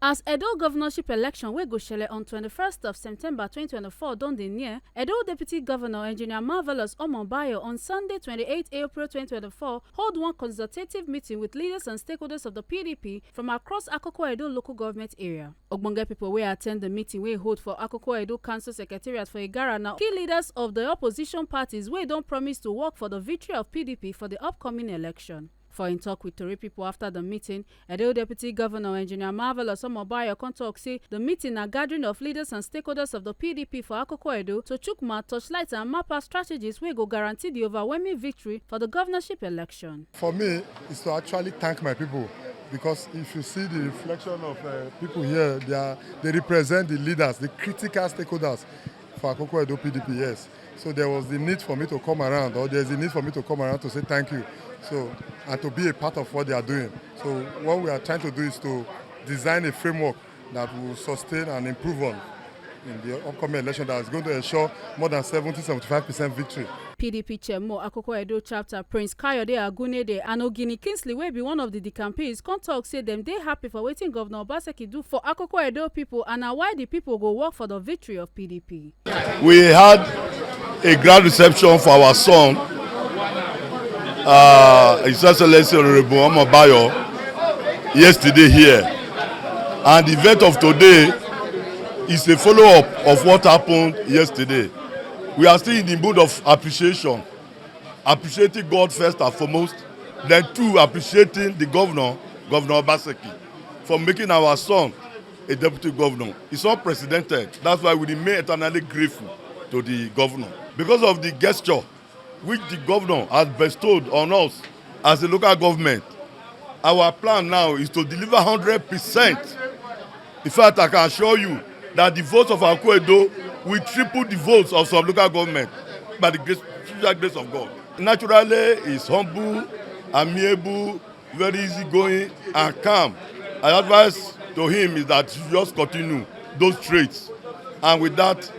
As Edo governorship election wey go shele on 21st of September 2024 don dey near, Edo Deputy Govunor Engineer Marvelous Omobayo on Sunday 28 April 2024 hold one consultative meeting with leaders and stakeholders of the PDP from across Akoko-Edo local government area. Ogbonge people wey attend the meeting wey hold for Akoko-Edo Council Secretariat for Igara na key leaders of the opposition parties wey don promise to work for the victory of PDP for the upcoming election. For in talk with Tori people after the meeting, Edo Deputy Governor Engineer Marvelous Omobayo come talk say the meeting na gathering of leaders and stakeholders of the PDP for Akoko-Edo to chook mouth, touchlight and map out strategies wey go guarantee the overwhelming victory for the governorship election. For me, it's to actually thank my people, because if you see the reflection of people here, they represent the leaders, the critical stakeholders for Akoko-Edo PDP, yes. So there was the need for me to come around, or there's a need for me to come around to say thank you. So, and to be a part of what they are doing. So what we are trying to do is to design a framework that will sustain and improve on in the upcoming election that is going to ensure more than 70-75% victory. PDP chairman Akoko-Edo chapter Prince Kayode Agunede and Ogini Kingsley wey be one of the campaigns come talk say dem dey happy for wetin Governor Obaseki do for Akoko-Edo people and na why the people go work for the victory of PDP. We had a grand reception for our son, His Excellency Honorable Omobayo, yesterday here, and the event of today is a follow-up of what happened yesterday. We are still in the mood of appreciating God first and foremost, then two, appreciating the Governor Obaseki, for making our son a deputy governor. It's unprecedented. That's why we remain eternally grateful to the governor because of the gesture which the governor has bestowed on us as a local government. Our plan now is to deliver 100%. In fact, I can assure you that the votes of Akoko-Edo will triple the votes of some local government by the grace of God. Naturally, he's humble, amiable, very easygoing, and calm. My advice to him is that he just continue those traits, and with that,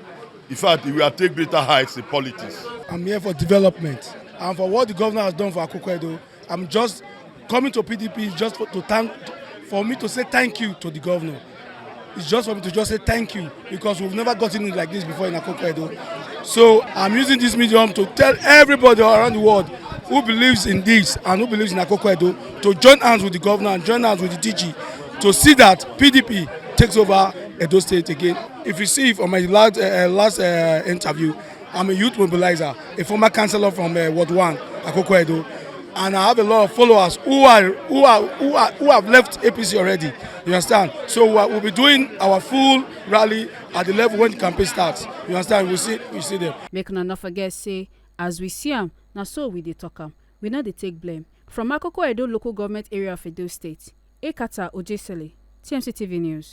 in fact, he will take greater heights in politics. I'm here for development, and for what the governor has done for Akoko-Edo. I'm just coming to PDP just for me to say thank you to the governor. It's just for me to just say thank you, because we've never gotten it like this before in Akoko-Edo. So I'm using this medium to tell everybody around the world who believes in this and who believes in Akoko-Edo to join hands with the governor and join hands with the DG to see that PDP takes over Edo State again. If you see from my last interview, I'm a youth mobilizer, a former councillor from Ward 1, Akoko-Edo, and I have a lot of followers who have left APC already. You understand? So we'll be doing our full rally at the level when the campaign starts. You understand? We see them. Make una not forget say, as we see am, na so we dey talk am. We no dey take blame. From Akoko-Edo local government area of Edo State, Ekata Ojesele, TMC TV News.